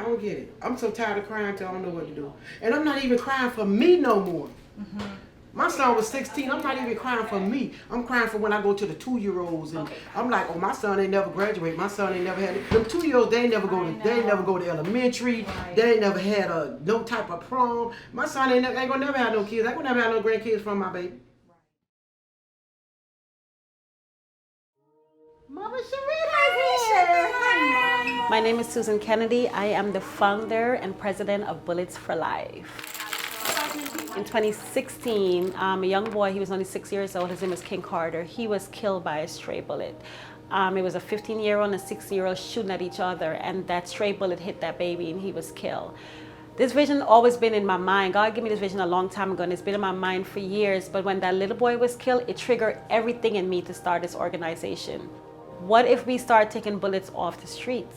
don't get it. I'm so tired of crying till I don't know what to do. And I'm not even crying for me no more. My son was 16. I'm not even crying for me. I'm crying for when I go to the 2-year-olds and I'm like, oh, my son ain't never graduated. My son ain't never had it. Them 2-year-olds, they ain't never go to elementary. They ain't never had no type of prom. My son ain't gonna never have no kids. I ain't gonna never have no grandkids from my baby. Mama Sharita's here. My name is Susan Kennedy. I am the founder and president of Bullets for Life. In 2016, a young boy, he was only 6 years old, his name was King Carter. He was killed by a stray bullet. It was a 15-year-old and a 6-year-old shooting at each other, and that stray bullet hit that baby and he was killed. This vision always been in my mind. God gave me this vision a long time ago and it's been in my mind for years, but when that little boy was killed, it triggered everything in me to start this organization. What if we start taking bullets off the streets?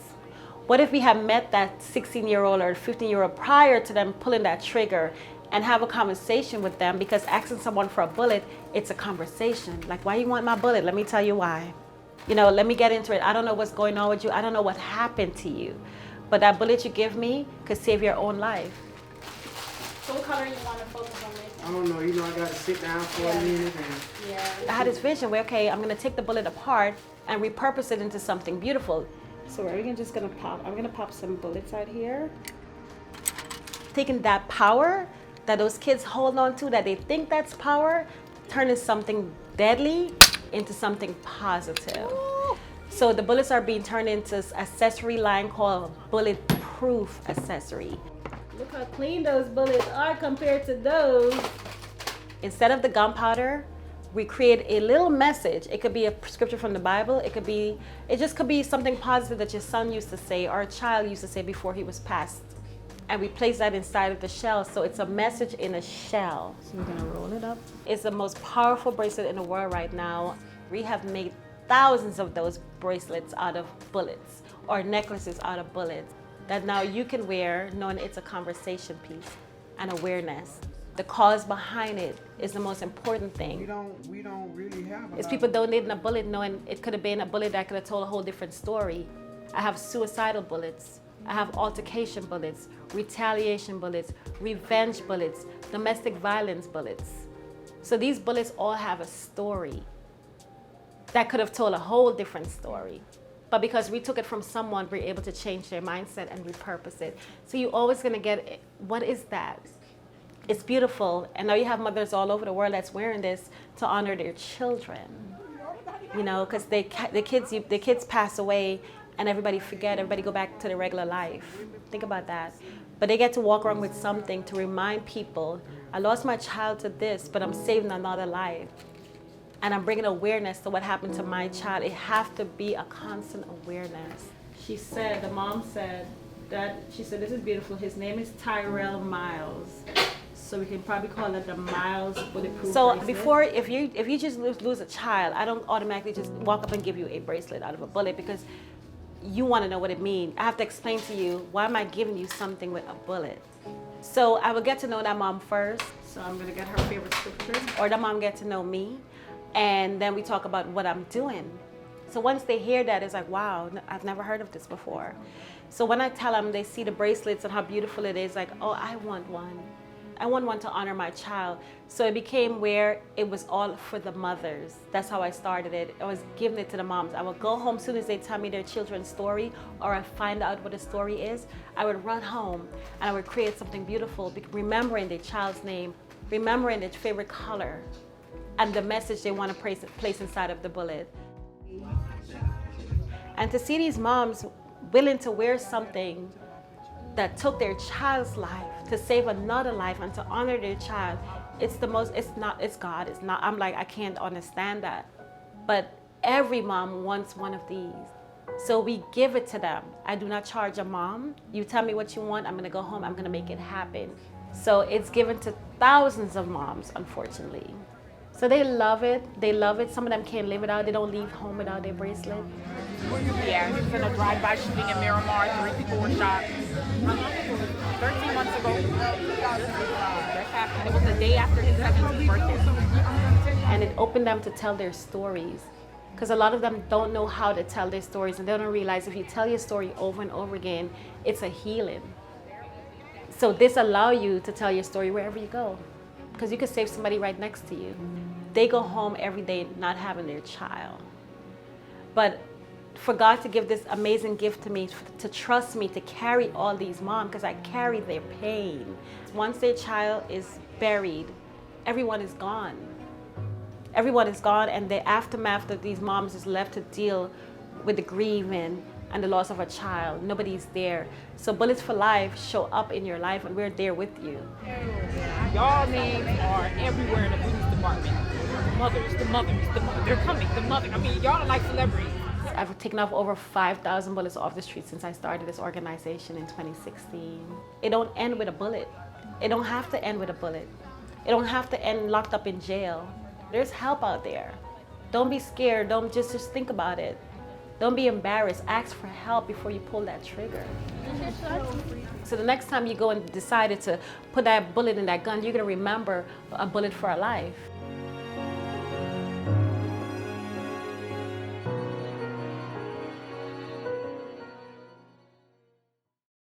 What if we had met that 16-year-old or 15-year-old prior to them pulling that trigger and have a conversation with them? Because asking someone for a bullet, it's a conversation. Like, why you want my bullet? Let me tell you why. You know, let me get into it. I don't know what's going on with you. I don't know what happened to you. But that bullet you give me could save your own life. So what color you want to focus on making? I don't know. You know, I got to sit down for a minute. I had this vision where, okay, I'm going to take the bullet apart and repurpose it into something beautiful. So we're just going to pop, I'm going to pop some bullets out here. Taking that power that those kids hold on to, that they think that's power, turning something deadly into something positive. Ooh. So the bullets are being turned into an accessory line called bulletproof accessory. Look how clean those bullets are compared to those. Instead of the gunpowder, we create a little message. It could be a scripture from the Bible. It just could be something positive that your son used to say or a child used to say before he was passed. And we place that inside of the shell. So it's a message in a shell. So we're gonna roll it up. It's the most powerful bracelet in the world right now. We have made thousands of those bracelets out of bullets or necklaces out of bullets that now you can wear knowing it's a conversation piece and awareness. The cause behind it is the most important thing. We don't really have It's people donating a bullet knowing it could have been a bullet that could have told a whole different story. I have suicidal bullets. I have altercation bullets, retaliation bullets, revenge bullets, domestic violence bullets. So these bullets all have a story that could have told a whole different story. But because we took it from someone, we're able to change their mindset and repurpose it. So you're always gonna get, what is that? It's beautiful, and now you have mothers all over the world that's wearing this to honor their children. You know, because the kids pass away and everybody forget, everybody go back to their regular life. Think about that. But they get to walk around with something to remind people, I lost my child to this, but I'm saving another life. And I'm bringing awareness to what happened to my child. It has to be a constant awareness. She said, the mom said, she said, this is beautiful. His name is Tyrell Miles. So we can probably call it the Miles Bulletproof bracelet. Before, if you just lose a child, I don't automatically just walk up and give you a bracelet out of a bullet because you want to know what it means. I have to explain to you, why am I giving you something with a bullet? So I will get to know that mom first. So I'm gonna get her favorite scripture, or the mom get to know me. And then we talk about what I'm doing. So once they hear that, it's like, wow, I've never heard of this before. So when I tell them, they see the bracelets and how beautiful it is, like, oh, I want one. I want one to honor my child. So it became where it was all for the mothers. That's how I started it. I was giving it to the moms. I would go home as soon as they tell me their children's story or I find out what the story is. I would run home and I would create something beautiful, remembering their child's name, remembering their favorite color, and the message they want to place inside of the bullet. And to see these moms willing to wear something that took their child's life to save another life and to honor their child, it's God, it's not, I'm like, I can't understand that. But every mom wants one of these. So we give it to them. I do not charge a mom. You tell me what you want, I'm gonna go home, I'm gonna make it happen. So it's given to thousands of moms, unfortunately. So they love it. Some of them can't live without, they don't leave home without their bracelet. Yeah, he was in a drive-by shooting in Miramar, 3 people were shot. 13 months ago. That happened. It was the day after his 17th birthday. And it opened them to tell their stories. Because a lot of them don't know how to tell their stories, and they don't realize if you tell your story over and over again, it's a healing. So this allows you to tell your story wherever you go, because you could save somebody right next to you. They go home every day not having their child. But for God to give this amazing gift to me, to trust me to carry all these moms, because I carry their pain. Once their child is buried, everyone is gone. Everyone is gone, and the aftermath of these moms is left to deal with the grieving and the loss of a child. Nobody's there. So Bullets for Life show up in your life, and we're there with you. Y'all names are everywhere in the police department. The mothers, they're coming, the mother. I mean, y'all are like celebrities. I've taken off over 5,000 bullets off the street since I started this organization in 2016. It don't end with a bullet. It don't have to end with a bullet. It don't have to end locked up in jail. There's help out there. Don't be scared. Don't just think about it. Don't be embarrassed. Ask for help before you pull that trigger. So the next time you go and decide to put that bullet in that gun, you're gonna remember a bullet for a life.